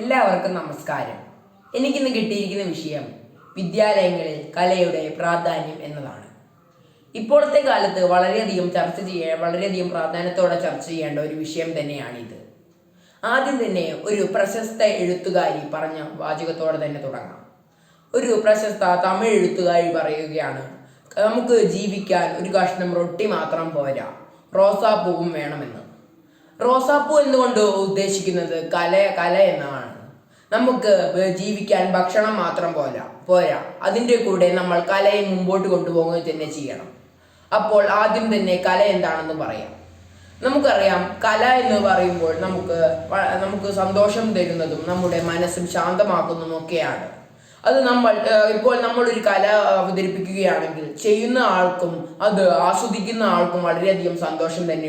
എല്ലാവർക്കും നമസ്കാരം. എനിക്കിന്ന് കിട്ടിയിരിക്കുന്ന വിഷയം വിദ്യാലയങ്ങളിൽ കലയുടെ പ്രാധാന്യം എന്നതാണ്. ഇപ്പോഴത്തെ കാലത്ത് വളരെയധികം പ്രാധാന്യത്തോടെ ചർച്ച ചെയ്യേണ്ട ഒരു വിഷയം തന്നെയാണിത്. ആദ്യം തന്നെ ഒരു പ്രശസ്ത എഴുത്തുകാരി പറഞ്ഞ വാചകത്തോടെ തന്നെ തുടങ്ങാം. ഒരു പ്രശസ്ത തമിഴ് എഴുത്തുകാരി പറയുകയാണ്, നമുക്ക് ജീവിക്കാൻ ഒരു കഷ്ണം റൊട്ടി മാത്രം പോരാ, റോസാപ്പൂവും വേണമെന്ന്. റോസാപ്പൂ എന്നുകൊണ്ട് ഉദ്ദേശിക്കുന്നത് കല എന്നാണ്. നമുക്ക് ജീവിക്കാൻ ഭക്ഷണം മാത്രം പോരാ, അതിൻ്റെ കൂടെ നമ്മൾ കലയെ മുമ്പോട്ട് കൊണ്ടുപോകുക തന്നെ ചെയ്യണം. അപ്പോൾ ആദ്യം തന്നെ കല എന്താണെന്ന് പറയാം. നമുക്കറിയാം, കല എന്ന് പറയുമ്പോൾ നമുക്ക് സന്തോഷം തരുന്നതും നമ്മുടെ മനസ്സും ശാന്തമാക്കുന്നതും ഒക്കെയാണ്. അത് ഇപ്പോൾ നമ്മളൊരു കല അവതരിപ്പിക്കുകയാണെങ്കിൽ ചെയ്യുന്ന ആൾക്കും അത് ആസ്വദിക്കുന്ന ആൾക്കും വളരെയധികം സന്തോഷം തന്നെ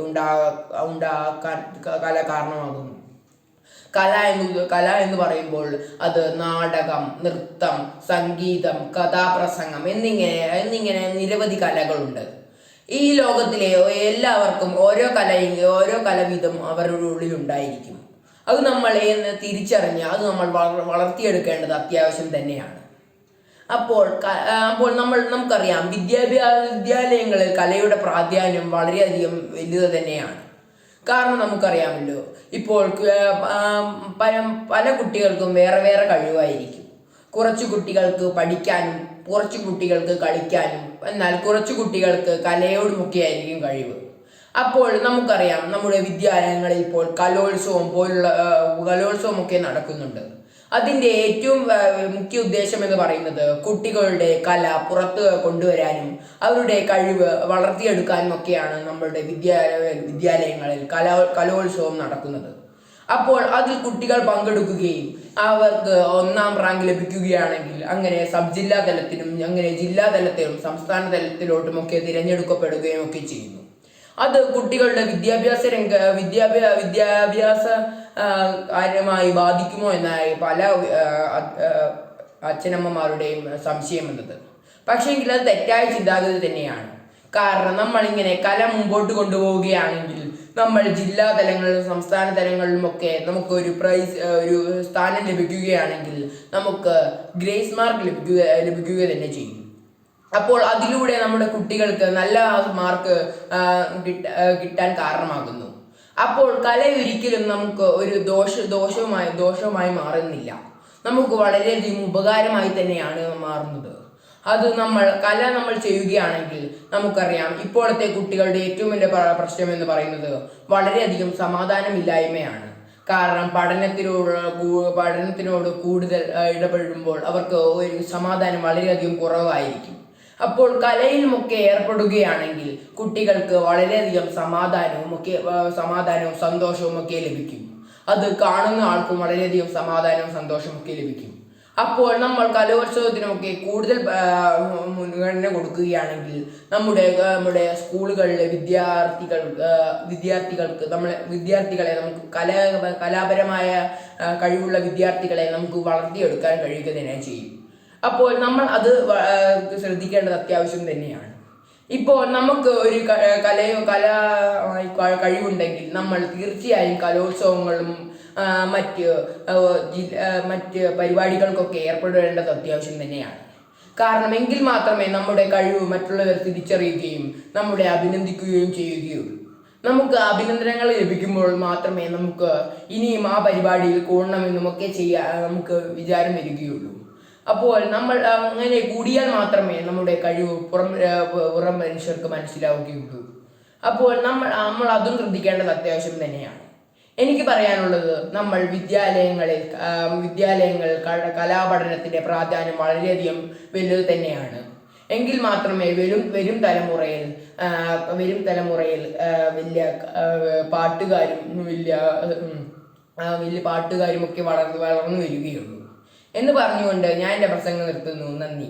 ഉണ്ടാക്കാൻ കല കാരണമാകുന്നു. കല എന്ന് പറയുമ്പോൾ അത് നാടകം, നൃത്തം, സംഗീതം, കഥാപ്രസംഗം എന്നിങ്ങനെ നിരവധി കലകളുണ്ട്. ഈ ലോകത്തിലെ എല്ലാവർക്കും ഓരോ കല വീതം അവരുടെ ഉള്ളിൽ ഉണ്ടായിരിക്കും. അത് നമ്മളെ തിരിച്ചറിഞ്ഞ് അത് നമ്മൾ വളർത്തിയെടുക്കേണ്ടത് അത്യാവശ്യം തന്നെയാണ്. അപ്പോൾ നമുക്കറിയാം, വിദ്യാലയങ്ങളിൽ കലയുടെ പ്രാധാന്യം വളരെയധികം വലുത് തന്നെയാണ്. കാരണം നമുക്കറിയാമല്ലോ, ഇപ്പോൾ പല കുട്ടികൾക്കും വേറെ വേറെ കഴിവായിരിക്കും. കുറച്ചു കുട്ടികൾക്ക് പഠിക്കാനും കുറച്ചു കുട്ടികൾക്ക് കളിക്കാനും, എന്നാൽ കുറച്ചു കുട്ടികൾക്ക് കലയോടുമൊക്കെ ആയിരിക്കും കഴിവ്. അപ്പോൾ നമുക്കറിയാം, നമ്മുടെ വിദ്യാലയങ്ങളിൽ ഇപ്പോൾ കലോത്സവമൊക്കെ നടക്കുന്നുണ്ട്. അതിൻ്റെ ഏറ്റവും മുഖ്യ ഉദ്ദേശം എന്ന് പറയുന്നത് കുട്ടികളുടെ കല പുറത്ത് കൊണ്ടുവരാനും അവരുടെ കഴിവ് വളർത്തിയെടുക്കാനും ഒക്കെയാണ് നമ്മളുടെ വിദ്യാലയങ്ങളിൽ കലോത്സവം നടക്കുന്നത്. അപ്പോൾ അതിൽ കുട്ടികൾ പങ്കെടുക്കുകയും അവർക്ക് 1ാം റാങ്ക് ലഭിക്കുകയാണെങ്കിൽ അങ്ങനെ സബ് ജില്ലാ തലത്തിലും അങ്ങനെ ജില്ലാ തലത്തിലും സംസ്ഥാന തലത്തിലോട്ടുമൊക്കെ തിരഞ്ഞെടുക്കപ്പെടുകയും ഒക്കെ ചെയ്യുന്നു. അത് കുട്ടികളുടെ വിദ്യാഭ്യാസ കാര്യമായി ബാധിക്കുമോ എന്നായി പല അച്ഛനമ്മമാരുടെയും സംശയം എന്നത്. പക്ഷേങ്കിൽ അത് തെറ്റായ ചിന്താഗതി തന്നെയാണ്. കാരണം നമ്മളിങ്ങനെ കല മുമ്പോട്ട് കൊണ്ടുപോവുകയാണെങ്കിൽ നമ്മൾ ജില്ലാ തലങ്ങളിലും സംസ്ഥാന തലങ്ങളിലുമൊക്കെ നമുക്ക് ഒരു സ്ഥാനം ലഭിക്കുകയാണെങ്കിൽ നമുക്ക് ഗ്രേസ് മാർക്ക് ലഭിക്കുക തന്നെ ചെയ്യും. അപ്പോൾ അതിലൂടെ നമ്മുടെ കുട്ടികൾക്ക് നല്ല മാർക്ക് കിട്ടാൻ കാരണമാകുന്നു. അപ്പോൾ കല ഒരിക്കലും നമുക്ക് ഒരു ദോഷമായി മാറുന്നില്ല, നമുക്ക് വളരെയധികം ഉപകാരമായി തന്നെയാണ് മാറുന്നത്. അത് കല നമ്മൾ ചെയ്യുകയാണെങ്കിൽ നമുക്കറിയാം, ഇപ്പോഴത്തെ കുട്ടികളുടെ ഏറ്റവും വലിയ പ്രശ്നം എന്ന് പറയുന്നത് വളരെയധികം സമാധാനമില്ലായ്മയാണ്. കാരണം പഠനത്തിനോട് കൂടുതൽ ഇടപെടുമ്പോൾ അവർക്ക് ഒരു സമാധാനം വളരെയധികം കുറവായിരിക്കും. അപ്പോൾ കലയിലുമൊക്കെ ഏർപ്പെടുകയാണെങ്കിൽ കുട്ടികൾക്ക് വളരെയധികം സമാധാനവും സന്തോഷവും ഒക്കെ ലഭിക്കും. അത് കാണുന്ന ആൾക്കും വളരെയധികം സമാധാനവും സന്തോഷവും ഒക്കെ ലഭിക്കും. അപ്പോൾ നമ്മൾ കലോത്സവത്തിനൊക്കെ കൂടുതൽ മുൻഗണന കൊടുക്കുകയാണെങ്കിൽ നമ്മുടെ സ്കൂളുകളിലെ വിദ്യാർത്ഥികളെ നമുക്ക് കലാപരമായ കഴിവുള്ള വിദ്യാർത്ഥികളെ നമുക്ക് വളർത്തിയെടുക്കാൻ കഴിയുക തന്നെ ചെയ്യും. അപ്പോൾ നമ്മൾ അത് ശ്രദ്ധിക്കേണ്ടത് അത്യാവശ്യം തന്നെയാണ്. ഇപ്പോൾ നമുക്ക് ഒരു കഴിവുണ്ടെങ്കിൽ നമ്മൾ തീർച്ചയായും കലോത്സവങ്ങളും മറ്റ് പരിപാടികൾക്കൊക്കെ ഏർപ്പെടേണ്ടത് അത്യാവശ്യം തന്നെയാണ്. കാരണം എങ്കിൽ മാത്രമേ നമ്മുടെ കഴിവ് മറ്റുള്ളവർ തിരിച്ചറിയുകയും നമ്മളെ അഭിനന്ദിക്കുകയും ചെയ്യുകയുള്ളൂ. നമുക്ക് അഭിനന്ദനങ്ങൾ ലഭിക്കുമ്പോൾ മാത്രമേ നമുക്ക് ഇനിയും ആ പരിപാടിയിൽ കൂടണമെന്നുമൊക്കെ നമുക്ക് വിചാരം വരികയുള്ളൂ. അപ്പോൾ നമ്മൾ അങ്ങനെ കൂടിയാൽ മാത്രമേ നമ്മുടെ കഴിവ് പുറം മനുഷ്യർക്ക് മനസ്സിലാവുകയുള്ളൂ. അപ്പോൾ നമ്മൾ അതും ശ്രദ്ധിക്കേണ്ടത് അത്യാവശ്യം തന്നെയാണ്. എനിക്ക് പറയാനുള്ളത്, നമ്മൾ വിദ്യാലയങ്ങൾ കലാപഠനത്തിന്റെ പ്രാധാന്യം വളരെയധികം വലുത് തന്നെയാണ്. എങ്കിൽ മാത്രമേ വരും തലമുറയിൽ വലിയ പാട്ടുകാരും ഒക്കെ വളർന്നു വരികയുള്ളൂ എന്ന് പറഞ്ഞുകൊണ്ട് ഞാൻ എൻ്റെ പ്രസംഗം നിർത്തുന്നു. നന്ദി.